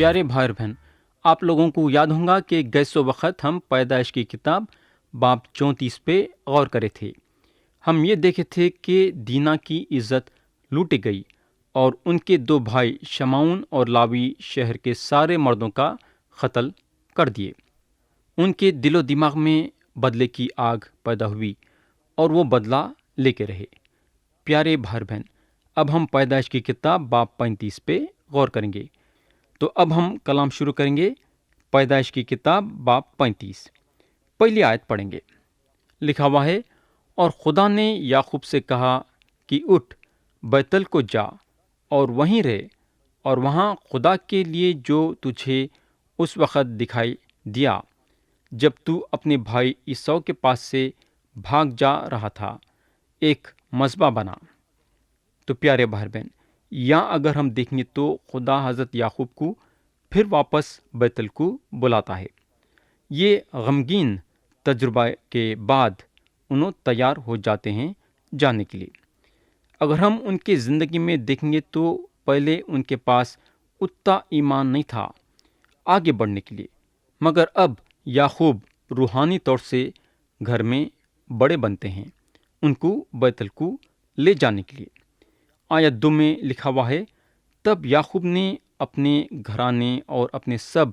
پیارے بھائی اور بہن، آپ لوگوں کو یاد ہوگا کہ گئے سو وقت ہم پیدائش کی کتاب باب 34 پہ غور کرے تھے۔ ہم یہ دیکھے تھے کہ دینا کی عزت لوٹی گئی اور ان کے دو بھائی شمعون اور لاوی شہر کے سارے مردوں کا قتل کر دیے۔ ان کے دل و دماغ میں بدلے کی آگ پیدا ہوئی اور وہ بدلہ لے کے رہے۔ پیارے بھائی اور بہن، اب ہم پیدائش کی کتاب باب 35 پہ غور کریں گے۔ تو اب ہم کلام شروع کریں گے۔ پیدائش کی کتاب باب 35 پہلی آیت پڑھیں گے۔ لکھا ہوا ہے، اور خدا نے یعقوب سے کہا کہ اٹھ بیتل کو جا اور وہیں رہ، اور وہاں خدا کے لیے جو تجھے اس وقت دکھائی دیا جب تو اپنے بھائی عیسیٰ کے پاس سے بھاگ جا رہا تھا، ایک مذبح بنا۔ تو پیارے بھائی بہن، یہاں اگر ہم دیکھیں گے تو خدا حضرت یعقوب کو پھر واپس بیتل کو بلاتا ہے۔ یہ غمگین تجربہ کے بعد انہوں تیار ہو جاتے ہیں جانے کے لیے۔ اگر ہم ان کے زندگی میں دیکھیں گے تو پہلے ان کے پاس اتنا ایمان نہیں تھا آگے بڑھنے کے لیے، مگر اب یعقوب روحانی طور سے گھر میں بڑے بنتے ہیں ان کو بیتل کو لے جانے کے لیے۔ آیت 2 میں لکھا ہوا ہے، تب یعقوب نے اپنے گھرانے اور اپنے سب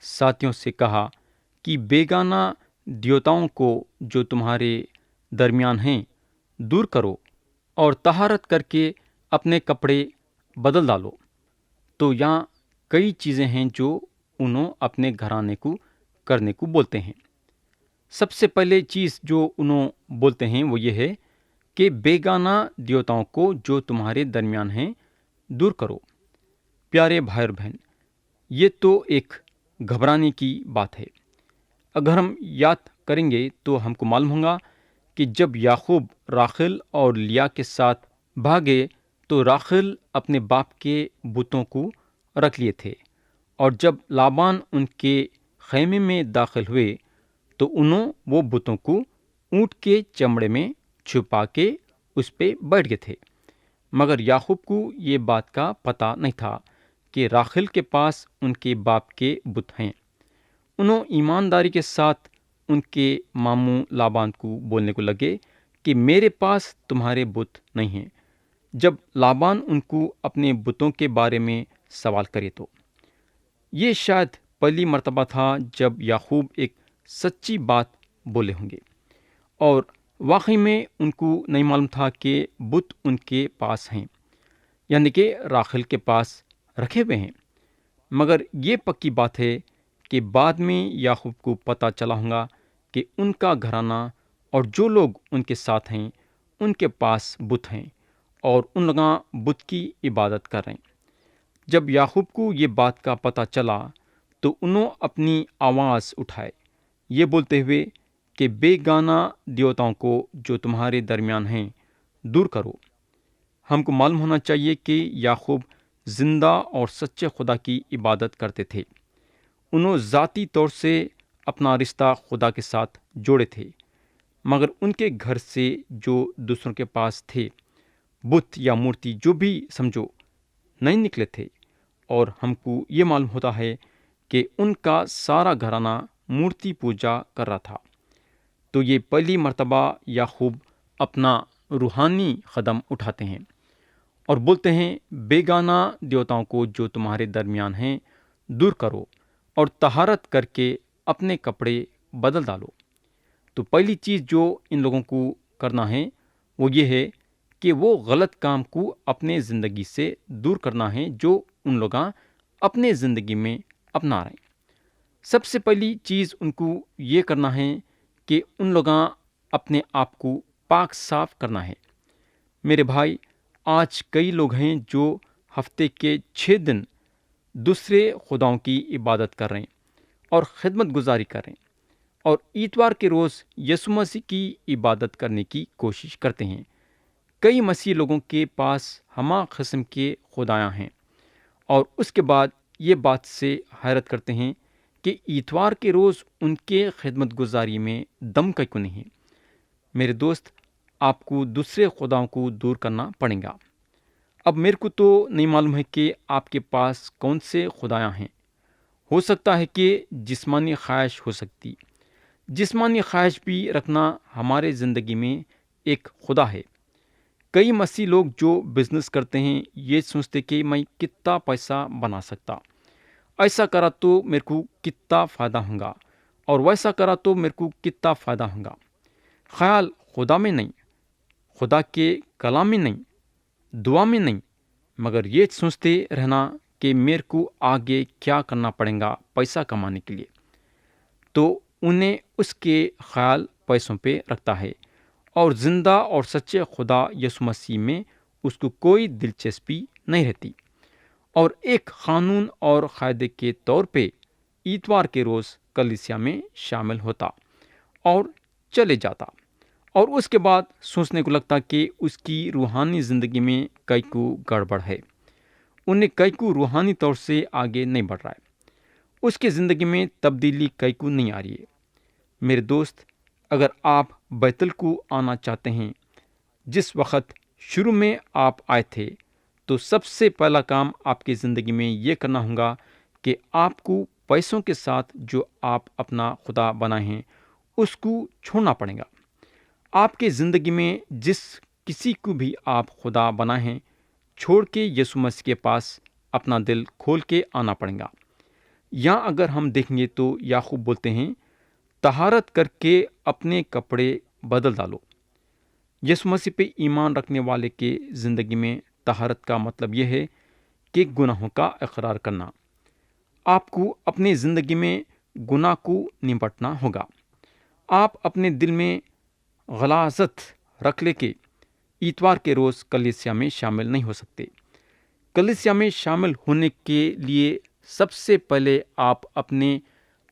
ساتھیوں سے کہا کہ بیگانہ دیوتاؤں کو جو تمہارے درمیان ہیں دور کرو اور طہارت کر کے اپنے کپڑے بدل ڈالو۔ تو یہاں کئی چیزیں ہیں جو انہوں اپنے گھرانے کو کرنے کو بولتے ہیں۔ سب سے پہلے چیز جو انہوں بولتے ہیں وہ یہ ہے کہ بیگانہ دیوتاؤں کو جو تمہارے درمیان ہیں دور کرو۔ پیارے بھائی اور بہن، یہ تو ایک گھبرانے کی بات ہے۔ اگر ہم یاد کریں گے تو ہم کو معلوم ہوگا کہ جب یعقوب راخیل اور لیا کے ساتھ بھاگے تو راخیل اپنے باپ کے بتوں کو رکھ لیے تھے، اور جب لابان ان کے خیمے میں داخل ہوئے تو انہوں وہ بتوں کو اونٹ کے چمڑے میں چھپا کے اس پہ بیٹھ گئے تھے۔ مگر یعقوب کو یہ بات کا پتہ نہیں تھا کہ راخیل کے پاس ان کے باپ کے بت ہیں۔ انہوں ایمانداری کے ساتھ ان کے ماموں لابان کو بولنے کو لگے کہ میرے پاس تمہارے بت نہیں ہیں، جب لابان ان کو اپنے بتوں کے بارے میں سوال کرے تو۔ یہ شاید پہلی مرتبہ تھا جب یعقوب ایک سچی بات بولے ہوں گے، اور واقعی میں ان کو نہیں معلوم تھا کہ بت ان کے پاس ہیں، یعنی کہ راخیل کے پاس رکھے ہوئے ہیں۔ مگر یہ پکی بات ہے کہ بعد میں یعقوب کو پتہ چلا ہوگا کہ ان کا گھرانہ اور جو لوگ ان کے ساتھ ہیں ان کے پاس بت ہیں، اور ان لوگاں بت کی عبادت کر رہے ہیں۔ جب یعقوب کو یہ بات کا پتہ چلا تو انہوں اپنی آواز اٹھائے یہ بولتے ہوئے کہ بیگانہ دیوتاؤں کو جو تمہارے درمیان ہیں دور کرو۔ ہم کو معلوم ہونا چاہیے کہ یعقوب زندہ اور سچے خدا کی عبادت کرتے تھے۔ انہوں ذاتی طور سے اپنا رشتہ خدا کے ساتھ جوڑے تھے، مگر ان کے گھر سے جو دوسروں کے پاس تھے بت یا مورتی جو بھی سمجھو نہیں نکلے تھے، اور ہم کو یہ معلوم ہوتا ہے کہ ان کا سارا گھرانہ مورتی پوجا کر رہا تھا۔ تو یہ پہلی مرتبہ یعقوب اپنا روحانی قدم اٹھاتے ہیں اور بولتے ہیں بیگانہ دیوتاؤں کو جو تمہارے درمیان ہیں دور کرو اور طہارت کر کے اپنے کپڑے بدل ڈالو۔ تو پہلی چیز جو ان لوگوں کو کرنا ہے وہ یہ ہے کہ وہ غلط کام کو اپنے زندگی سے دور کرنا ہے جو ان لوگاں اپنے زندگی میں اپنا رہے ہیں۔ سب سے پہلی چیز ان کو یہ کرنا ہے کہ ان لوگاں اپنے آپ کو پاک صاف کرنا ہے۔ میرے بھائی، آج کئی لوگ ہیں جو ہفتے کے 6 دن دوسرے خداؤں کی عبادت کر رہے ہیں اور خدمت گزاری کر رہے ہیں، اور اتوار کے روز یسوع مسیح کی عبادت کرنے کی کوشش کرتے ہیں۔ کئی مسیح لوگوں کے پاس ہمہ قسم کے خدایاں ہیں، اور اس کے بعد یہ بات سے حیرت کرتے ہیں کہ اتوار کے روز ان کے خدمت گزاری میں دم کا کیوں نہیں ہے۔ میرے دوست، آپ کو دوسرے خداؤں کو دور کرنا پڑے گا۔ اب میرے کو تو نہیں معلوم ہے کہ آپ کے پاس کون سے خدایاں ہیں، ہو سکتا ہے کہ جسمانی خواہش ہو سکتی۔ جسمانی خواہش بھی رکھنا ہمارے زندگی میں ایک خدا ہے۔ کئی مسیح لوگ جو بزنس کرتے ہیں یہ سوچتے کہ میں کتنا پیسہ بنا سکتا، ایسا کرا تو میرے کو کتنا فائدہ ہوگا، اور ویسا کرا تو میرے کو کتنا فائدہ ہوگا۔ خیال خدا میں نہیں، خدا کے کلام میں نہیں، دعا میں نہیں، مگر یہ سوچتے رہنا کہ میرے کو آگے کیا کرنا پڑے گا پیسہ کمانے کے لیے، تو انہیں اس کے خیال پیسوں پہ رکھتا ہے، اور زندہ اور سچے خدا یسوع مسیح میں اس کو کوئی دلچسپی نہیں رہتی، اور ایک قانون اور قاعدے کے طور پہ اتوار کے روز کلیسیا میں شامل ہوتا اور چلے جاتا، اور اس کے بعد سوچنے کو لگتا کہ اس کی روحانی زندگی میں کئی کو گڑبڑ ہے، انہیں کئی کو روحانی طور سے آگے نہیں بڑھ رہا ہے، اس کی زندگی میں تبدیلی کئی کو نہیں آ رہی ہے۔ میرے دوست، اگر آپ بیتل کو آنا چاہتے ہیں جس وقت شروع میں آپ آئے تھے، تو سب سے پہلا کام آپ کی زندگی میں یہ کرنا ہوگا کہ آپ کو پیسوں کے ساتھ جو آپ اپنا خدا بنائے ہیں اس کو چھوڑنا پڑے گا۔ آپ کے زندگی میں جس کسی کو بھی آپ خدا بنائے ہیں چھوڑ کے یسوع مسیح کے پاس اپنا دل کھول کے آنا پڑے گا۔ یا اگر ہم دیکھیں گے تو یعقوب بولتے ہیں، طہارت کر کے اپنے کپڑے بدل ڈالو۔ یسوع مسیح پہ ایمان رکھنے والے کے زندگی میں طہارت کا مطلب یہ ہے کہ گناہوں کا اقرار کرنا۔ آپ کو اپنی زندگی میں گناہ کو نپٹنا ہوگا۔ آپ اپنے دل میں غلاظت رکھ لے کے اتوار کے روز کلیسیا میں شامل نہیں ہو سکتے۔ کلیسیا میں شامل ہونے کے لیے سب سے پہلے آپ اپنے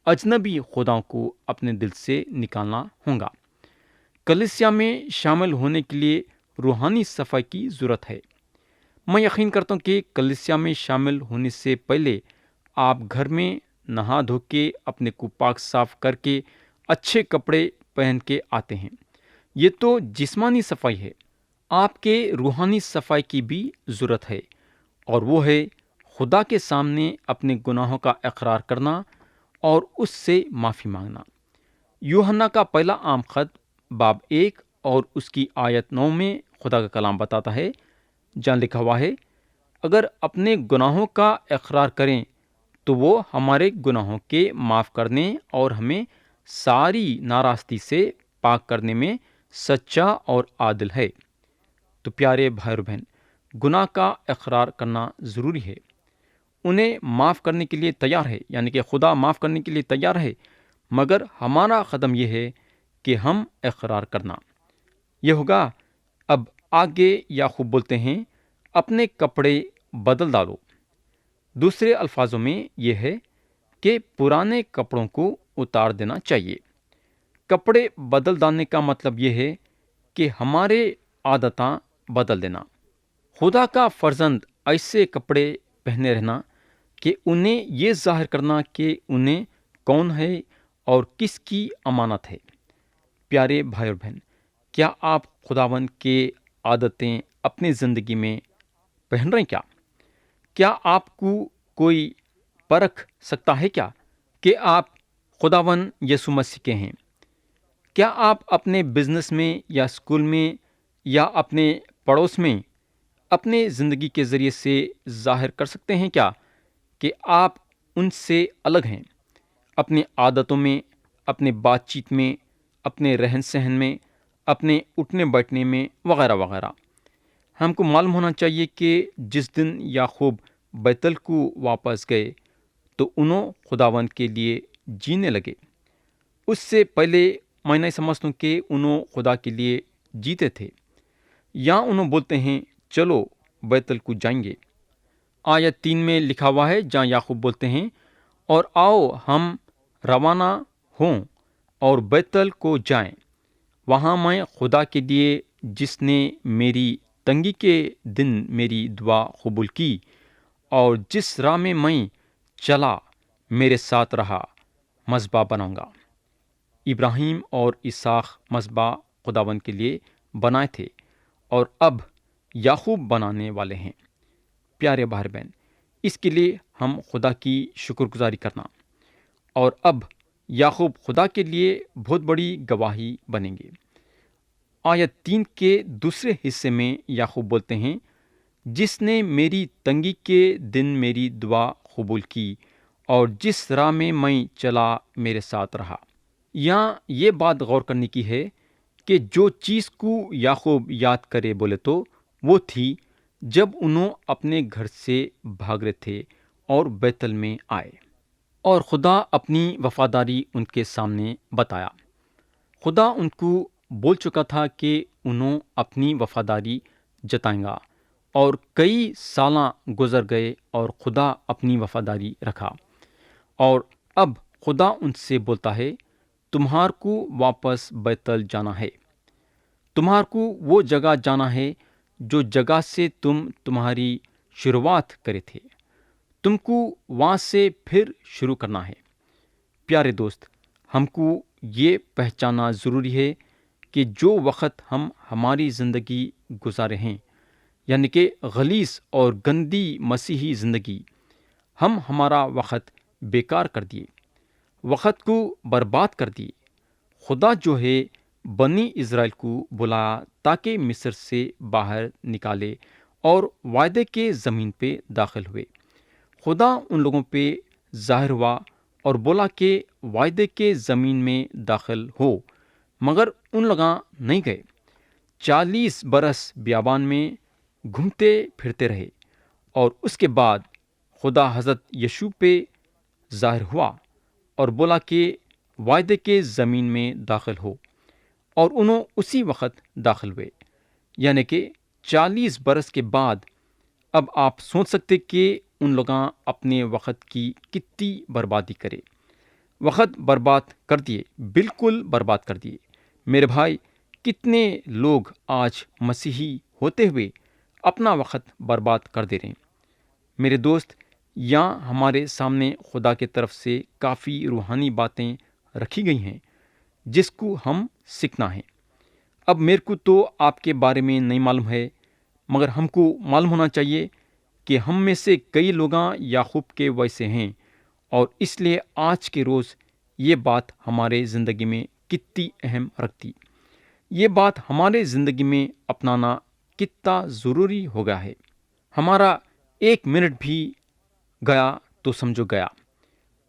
اجنبی خداؤں کو اپنے دل سے نکالنا ہوگا۔ کلیسیا میں شامل ہونے کے لیے روحانی صفائی کی ضرورت ہے۔ میں یقین کرتا ہوں کہ کلیسیا میں شامل ہونے سے پہلے آپ گھر میں نہا دھو کے اپنے کو پاک صاف کر کے اچھے کپڑے پہن کے آتے ہیں۔ یہ تو جسمانی صفائی ہے۔ آپ کے روحانی صفائی کی بھی ضرورت ہے، اور وہ ہے خدا کے سامنے اپنے گناہوں کا اقرار کرنا اور اس سے معافی مانگنا۔ یوحنا کا پہلا عام خط باب 1 اور اس کی آیت 9 میں خدا کا کلام بتاتا ہے، جہاں لکھا ہوا ہے، اگر اپنے گناہوں کا اقرار کریں تو وہ ہمارے گناہوں کے معاف کرنے اور ہمیں ساری ناراستی سے پاک کرنے میں سچا اور عادل ہے۔ تو پیارے بھائی اور بہن، گناہ کا اقرار کرنا ضروری ہے۔ انہیں معاف کرنے کے لیے تیار ہے، یعنی کہ خدا معاف کرنے کے لیے تیار ہے، مگر ہمارا قدم یہ ہے کہ ہم اقرار کرنا یہ ہوگا۔ اب آگے یعقوب بولتے ہیں، اپنے کپڑے بدل ڈالو۔ دوسرے الفاظوں میں یہ ہے کہ پرانے کپڑوں کو اتار دینا چاہیے۔ کپڑے بدل ڈالنے کا مطلب یہ ہے کہ ہمارے عادتاں بدل دینا۔ خدا کا فرزند ایسے کپڑے پہنے رہنا کہ انہیں یہ ظاہر کرنا کہ انہیں کون ہے اور کس کی امانت ہے۔ پیارے بھائی اور بہن، کیا آپ خداوند کے عادتیں اپنی زندگی میں پہن رہے ہیں کیا آپ کو کوئی پرکھ سکتا ہے کیا کہ آپ خداوند یسوع مسیح کے ہیں؟ کیا آپ اپنے بزنس میں یا اسکول میں یا اپنے پڑوس میں اپنے زندگی کے ذریعے سے ظاہر کر سکتے ہیں کیا کہ آپ ان سے الگ ہیں؟ اپنے عادتوں میں، اپنے بات چیت میں، اپنے رہن سہن میں، اپنے اٹھنے بیٹھنے میں وغیرہ وغیرہ۔ ہم کو معلوم ہونا چاہیے کہ جس دن یعقوب بیتل کو واپس گئے تو انہوں خداوند کے لیے جینے لگے۔ اس سے پہلے میں نہیں سمجھتا ہوں کہ انہوں خدا کے لیے جیتے تھے۔ یا انہوں بولتے ہیں چلو بیتل کو جائیں گے۔ آیت 3 میں لکھا ہوا ہے جہاں یعقوب بولتے ہیں، اور آؤ ہم روانہ ہوں اور بیتل کو جائیں، وہاں میں خدا کے لیے جس نے میری تنگی کے دن میری دعا قبول کی اور جس راہ میں چلا میرے ساتھ رہا، مذبح بناؤں گا۔ ابراہیم اور اسحاق مذبح خداوند کے لیے بنائے تھے، اور اب یعقوب بنانے والے ہیں۔ پیارے بھائی بہن، اس کے لیے ہم خدا کی شکر گزاری کرنا۔ اور اب یعقوب خدا کے لیے بہت بڑی گواہی بنیں گے۔ آیت 3 کے دوسرے حصے میں یعقوب بولتے ہیں، جس نے میری تنگی کے دن میری دعا قبول کی اور جس راہ میں میں چلا میرے ساتھ رہا۔ یہاں یہ بات غور کرنے کی ہے کہ جو چیز کو یعقوب یاد کرے بولے تو وہ تھی جب انہوں اپنے گھر سے بھاگ رہے تھے اور بیتل میں آئے، اور خدا اپنی وفاداری ان کے سامنے بتایا۔ خدا ان کو بول چکا تھا کہ انہوں اپنی وفاداری جتائیں گا، اور کئی سالاں گزر گئے اور خدا اپنی وفاداری رکھا۔ اور اب خدا ان سے بولتا ہے، تمہار کو واپس بیتل جانا ہے، تمہار کو وہ جگہ جانا ہے جو جگہ سے تمہاری شروعات کرے تھے، تم کو وہاں سے پھر شروع کرنا ہے۔ پیارے دوست، ہم کو یہ پہچاننا ضروری ہے کہ جو وقت ہم ہماری زندگی گزارے ہیں، یعنی کہ غلیظ اور گندی مسیحی زندگی، ہم ہمارا وقت بیکار کر دیے، وقت کو برباد کر دیے۔ خدا جو ہے بنی اسرائیل کو بلایا تاکہ مصر سے باہر نکالے اور وعدے کے زمین پہ داخل ہوئے۔ خدا ان لوگوں پہ ظاہر ہوا اور بولا کہ وعدے کے زمین میں داخل ہو، مگر ان لوگ نہیں گئے۔ 40 برس بیابان میں گھومتے پھرتے رہے، اور اس کے بعد خدا حضرت یشوع پہ ظاہر ہوا اور بولا کہ وعدے کے زمین میں داخل ہو، اور انہوں اسی وقت داخل ہوئے، یعنی کہ 40 برس کے بعد۔ اب آپ سوچ سکتے کہ ان لوگاں اپنے وقت کی کتنی بربادی کرے، وقت برباد کر دیے، بالکل برباد کر دیے۔ میرے بھائی، کتنے لوگ آج مسیحی ہوتے ہوئے اپنا وقت برباد کر دے رہے ہیں۔ میرے دوست، یہاں ہمارے سامنے خدا کی طرف سے کافی روحانی باتیں رکھی گئی ہیں جس کو ہم سیکھنا ہے۔ اب میرے کو تو آپ کے بارے میں نہیں معلوم ہے، مگر ہم کو معلوم ہونا چاہیے کہ ہم میں سے کئی لوگاں یعقوب کے ویسے ہیں، اور اس لیے آج کے روز یہ بات ہمارے زندگی میں کتنی اہم رکھتی، یہ بات ہمارے زندگی میں اپنانا کتنا ضروری ہو گیا ہے۔ ہمارا 1 منٹ بھی گیا تو سمجھو گیا،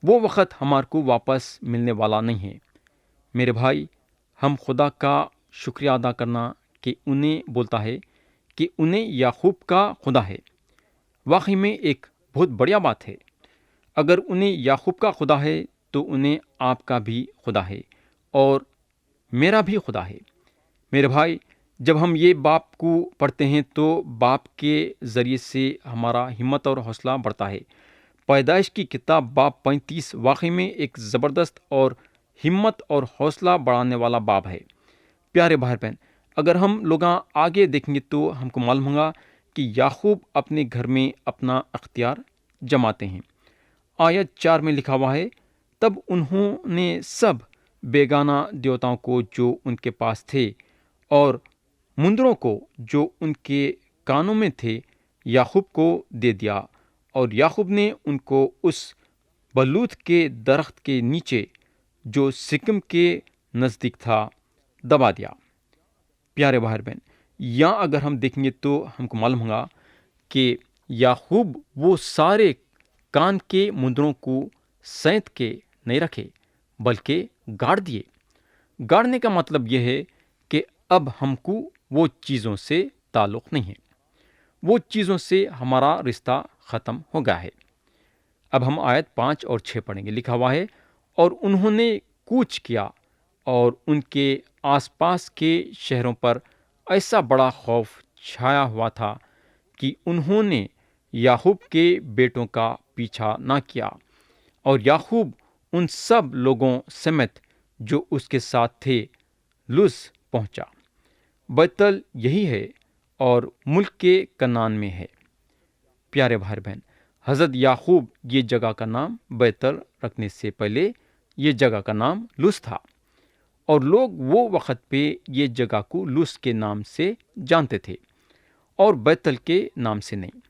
وہ وقت ہمارے کو واپس ملنے والا نہیں ہے۔ میرے بھائی، ہم خدا کا شکریہ ادا کرنا کہ انہیں بولتا ہے کہ انہیں یعقوب کا خدا ہے، واقعی میں ایک بہت بڑیا بات ہے۔ اگر انہیں یعقوب کا خدا ہے تو انہیں آپ کا بھی خدا ہے اور میرا بھی خدا ہے۔ میرے بھائی، جب ہم یہ باپ کو پڑھتے ہیں تو باپ کے ذریعے سے ہمارا ہمت اور حوصلہ بڑھتا ہے۔ پیدائش کی کتاب باب 35 واقعی میں ایک زبردست اور ہمت اور حوصلہ بڑھانے والا باب ہے۔ پیارے بھائی بہن، اگر ہم لوگاں آگے دیکھیں گے تو ہم کو معلوم ہوگا کہ یعقوب اپنے گھر میں اپنا اختیار جماتے ہیں۔ آیت 4 میں لکھا ہوا ہے، تب انہوں نے سب بیگانہ دیوتاؤں کو جو ان کے پاس تھے اور مندروں کو جو ان کے کانوں میں تھے یعقوب کو دے دیا، اور یعقوب نے ان کو اس بلوت کے درخت کے نیچے جو سکم کے نزدیک تھا دبا دیا۔ پیارے بھائی بہن، یہاں اگر ہم دیکھیں گے تو ہم کو معلوم ہوگا کہ یعقوب وہ سارے کان کے مندروں کو سینت کے نہیں رکھے بلکہ گاڑ دیے۔ گاڑنے کا مطلب یہ ہے کہ اب ہم کو وہ چیزوں سے تعلق نہیں ہے، وہ چیزوں سے ہمارا رشتہ ختم ہو گیا ہے۔ اب ہم آیت 5 اور 6 پڑھیں گے۔ لکھا ہوا ہے، اور انہوں نے کوچ کیا اور ان کے آس پاس کے شہروں پر ایسا بڑا خوف چھایا ہوا تھا کہ انہوں نے یعقوب کے بیٹوں کا پیچھا نہ کیا، اور یعقوب ان سب لوگوں سمیت جو اس کے ساتھ تھے لز پہنچا۔ بیتل یہی ہے اور ملک کے کنعان میں ہے۔ پیارے بھائی بہن، حضرت یعقوب یہ جگہ کا نام بیتل رکھنے سے پہلے یہ جگہ کا نام لز تھا، اور لوگ وہ وقت پہ یہ جگہ کو لز کے نام سے جانتے تھے اور بیتل کے نام سے نہیں۔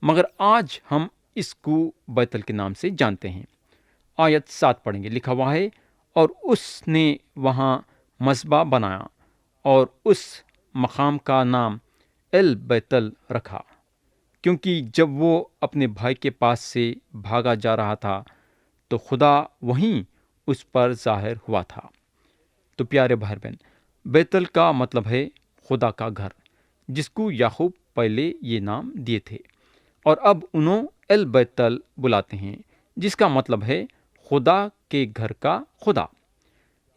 مگر آج ہم اس کو بیتل کے نام سے جانتے ہیں۔ آیت 7 پڑھیں گے، لکھا ہوا ہے، اور اس نے وہاں مذبح بنایا اور اس مقام کا نام ایل بیتل رکھا، کیونکہ جب وہ اپنے بھائی کے پاس سے بھاگا جا رہا تھا تو خدا وہیں اس پر ظاہر ہوا تھا۔ تو پیارے بھائی بہن، بیتل کا مطلب ہے خدا کا گھر، جس کو یعقوب پہلے یہ نام دیے تھے، اور اب انہوں ایل بیتل بلاتے ہیں، جس کا مطلب ہے خدا کے گھر کا خدا۔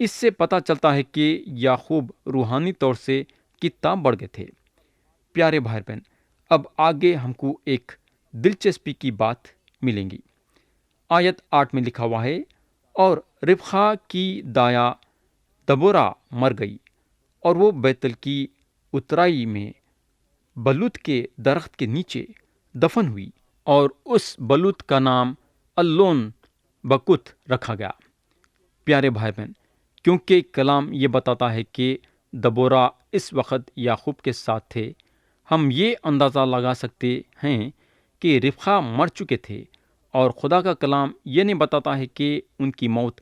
اس سے پتہ چلتا ہے کہ یعقوب روحانی طور سے کتنا بڑھ گئے تھے۔ پیارے بھائی بہن، اب آگے ہم کو ایک دلچسپی کی بات ملیں گی۔ آیت 8 میں لکھا ہوا ہے، اور ربقہ کی دایا دبورا مر گئی، اور وہ بیتل کی اترائی میں بلوت کے درخت کے نیچے دفن ہوئی، اور اس بلوت کا نام اللون بکت رکھا گیا۔ پیارے بھائی بہن، کیونکہ کلام یہ بتاتا ہے کہ دبورا اس وقت یعقوب کے ساتھ تھے، ہم یہ اندازہ لگا سکتے ہیں کہ ربقہ مر چکے تھے، اور خدا کا کلام یہ نہیں بتاتا ہے کہ ان کی موت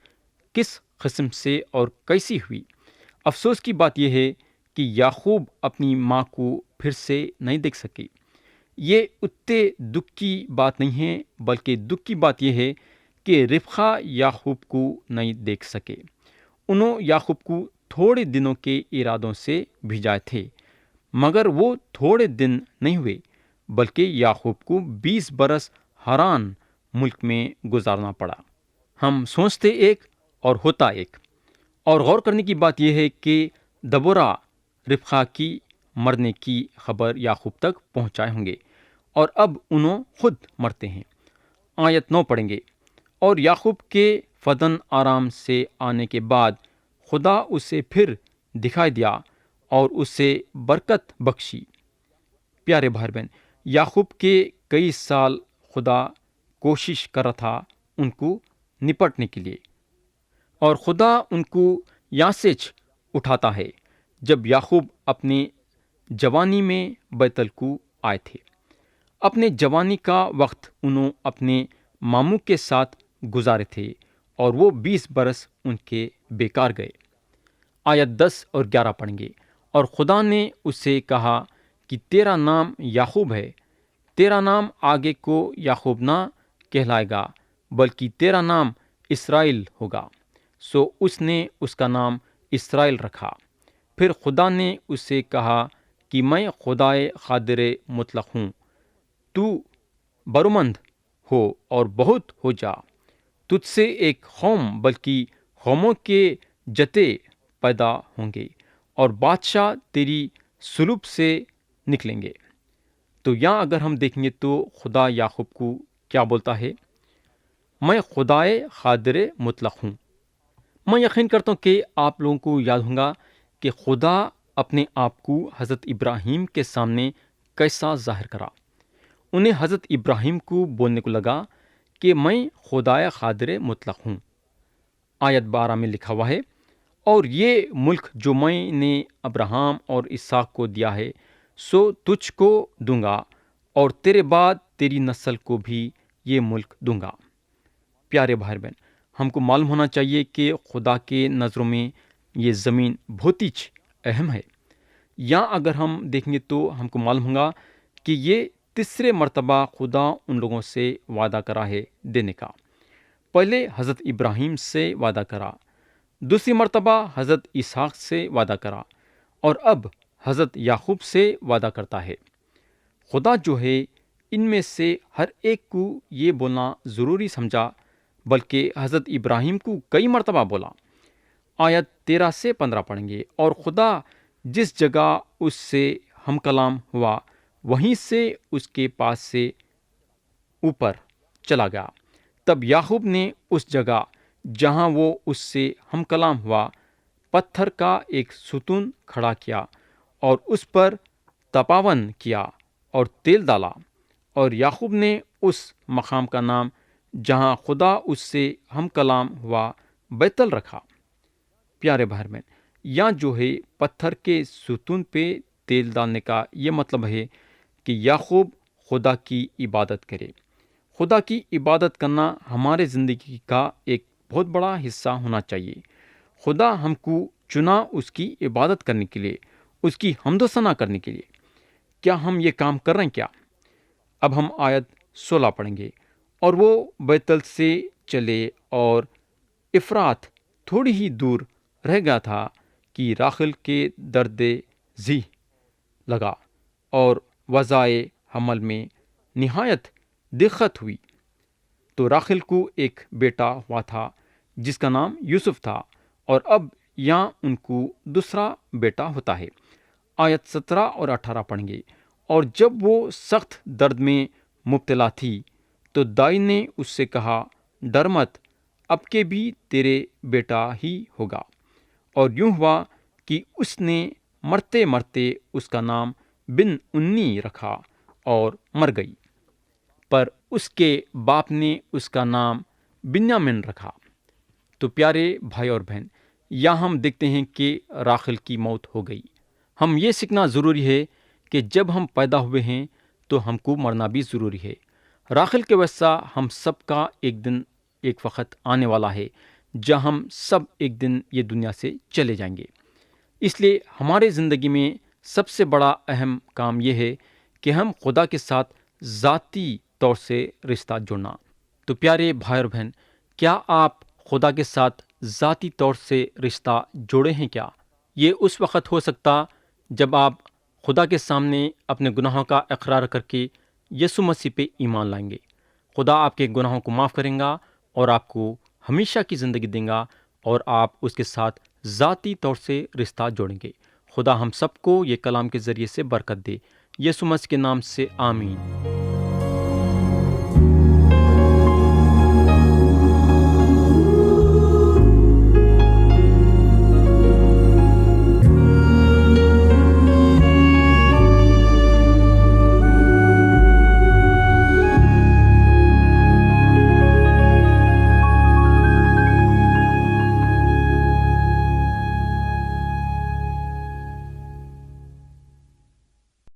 کس قسم سے اور کیسی ہوئی۔ افسوس کی بات یہ ہے کہ یعقوب اپنی ماں کو پھر سے نہیں دیکھ سکے۔ یہ اتنے دکھ کی بات نہیں ہے، بلکہ دکھ کی بات یہ ہے کہ ربقہ یعقوب کو نہیں دیکھ سکے۔ انہوں یعقوب کو تھوڑے دنوں کے ارادوں سے بھیجائے تھے، مگر وہ تھوڑے دن نہیں ہوئے، بلکہ یعقوب کو 20 برس حران ملک میں گزارنا پڑا۔ ہم سوچتے ایک اور ہوتا ایک۔ اور غور کرنے کی بات یہ ہے کہ دبورا ربقہ کی مرنے کی خبر یعقوب تک پہنچائے ہوں گے، اور اب انہوں خود مرتے ہیں۔ آیت 9 پڑھیں گے، اور یعقوب کے فدن آرام سے آنے کے بعد خدا اسے پھر دکھائی دیا اور اسے برکت بخشی۔ پیارے بھائی بہن، یعقوب کے کئی سال خدا کوشش کر رہا تھا ان کو نپٹنے کے لیے، اور خدا ان کو یہاں سے اٹھاتا ہے جب یعقوب اپنے جوانی میں بیتل کو آئے تھے۔ اپنے جوانی کا وقت انہوں اپنے ماموں کے ساتھ گزارے تھے، اور وہ 20 برس ان کے بیکار گئے۔ آیت 10 اور 11 پڑھیں گے، اور خدا نے اس سے کہا کہ تیرا نام یعقوب ہے، تیرا نام آگے کو یعقوب نہ کہلائے گا، بلکہ تیرا نام اسرائیل ہوگا۔ سو اس نے اس کا نام اسرائیل رکھا۔ پھر خدا نے اس سے کہا کہ میں خدائے قادر مطلق ہوں، تو برومند ہو اور بہت ہو جا، تجھ سے ایک قوم بلکہ قوموں کے جتے پیدا ہوں گے، اور بادشاہ تیری سلوب سے نکلیں گے۔ تو یہاں اگر ہم دیکھیں گے تو خدا یعقوب کو کیا بولتا ہے؟ میں خدائے قادر مطلق ہوں۔ میں یقین کرتا ہوں کہ آپ لوگوں کو یاد ہوگا کہ خدا اپنے آپ کو حضرت ابراہیم کے سامنے کیسا ظاہر کرا۔ انہیں حضرت ابراہیم کو بولنے کو لگا کہ میں خدائے قادر مطلق ہوں۔ آیت 12 میں لکھا ہوا ہے، اور یہ ملک جو میں نے ابراہیم اور اسحاق کو دیا ہے، سو تجھ کو دوں گا، اور تیرے بعد تیری نسل کو بھی یہ ملک دوں گا۔ پیارے بھائی بہن، ہم کو معلوم ہونا چاہیے کہ خدا کے نظروں میں یہ زمین بہت ہی اہم ہے۔ یہاں اگر ہم دیکھیں گے تو ہم کو معلوم ہوگا کہ یہ تیسرے مرتبہ خدا ان لوگوں سے وعدہ کرا ہے دینے کا۔ پہلے حضرت ابراہیم سے وعدہ کرا، دوسری مرتبہ حضرت اسحاق سے وعدہ کرا، اور اب حضرت یعقوب سے وعدہ کرتا ہے۔ خدا جو ہے ان میں سے ہر ایک کو یہ بولنا ضروری سمجھا، بلکہ حضرت ابراہیم کو کئی مرتبہ بولا۔ آیت 13 سے 15 پڑھیں گے، اور خدا جس جگہ اس سے ہم کلام ہوا وہیں سے اس کے پاس سے اوپر چلا گیا۔ تب یعقوب نے اس جگہ جہاں وہ اس سے ہم کلام ہوا پتھر کا ایک ستون کھڑا کیا، اور اس پر تپاون کیا اور تیل ڈالا، اور یعقوب نے اس مقام کا نام جہاں خدا اس سے ہم کلام ہوا بیتل رکھا۔ پیارے بھائی بہن، یہاں جو ہے پتھر کے ستون پہ تیل ڈالنے کا یہ مطلب ہے کہ یعقوب خدا کی عبادت کرے، خدا کی عبادت کرنا ہمارے زندگی کا ایک بہت بڑا حصہ ہونا چاہیے۔ خدا ہم کو چنا اس کی عبادت کرنے کے لیے، اس کی حمد و ثنا کرنے کے لیے۔ کیا ہم یہ کام کر رہے ہیں کیا؟ اب ہم آیت 16 پڑھیں گے۔ اور وہ بیتل سے چلے اور افرات تھوڑی ہی دور رہ گیا تھا کہ راخل کے درد ذی لگا اور وضائے حمل میں نہایت دقت ہوئی۔ تو راخل کو ایک بیٹا ہوا تھا جس کا نام یوسف تھا، اور اب یہاں ان کو دوسرا بیٹا ہوتا ہے۔ آیت 17 اور 18 پڑھیں گے۔ اور جب وہ سخت درد میں مبتلا تھی تو دائی نے اس سے کہا، ڈر مت، اب کے بھی تیرے بیٹا ہی ہوگا۔ اور یوں ہوا کہ اس نے مرتے مرتے اس کا نام بن انی رکھا اور مر گئی، پر اس کے باپ نے اس کا نام بنیامین رکھا۔ تو پیارے بھائی اور بہن، یہاں ہم دیکھتے ہیں کہ راخل کی موت ہو گئی۔ ہم یہ سیکھنا ضروری ہے کہ جب ہم پیدا ہوئے ہیں تو ہم کو مرنا بھی ضروری ہے۔ راخل کے ویسا ہم سب کا ایک دن ایک وقت آنے والا ہے جہاں ہم سب ایک دن یہ دنیا سے چلے جائیں گے۔ اس لیے ہمارے زندگی میں سب سے بڑا اہم کام یہ ہے کہ ہم خدا کے ساتھ ذاتی طور سے رشتہ جوڑنا۔ تو پیارے بھائی اور بہن، کیا آپ خدا کے ساتھ ذاتی طور سے رشتہ جوڑے ہیں کیا؟ یہ اس وقت ہو سکتا جب آپ خدا کے سامنے اپنے گناہوں کا اقرار کر کے یسوع مسیح پہ ایمان لائیں گے۔ خدا آپ کے گناہوں کو معاف کریں گا اور آپ کو ہمیشہ کی زندگی دیں گا، اور آپ اس کے ساتھ ذاتی طور سے رشتہ جوڑیں گے۔ خدا ہم سب کو یہ کلام کے ذریعے سے برکت دے۔ یسوع مسیح کے نام سے آمین۔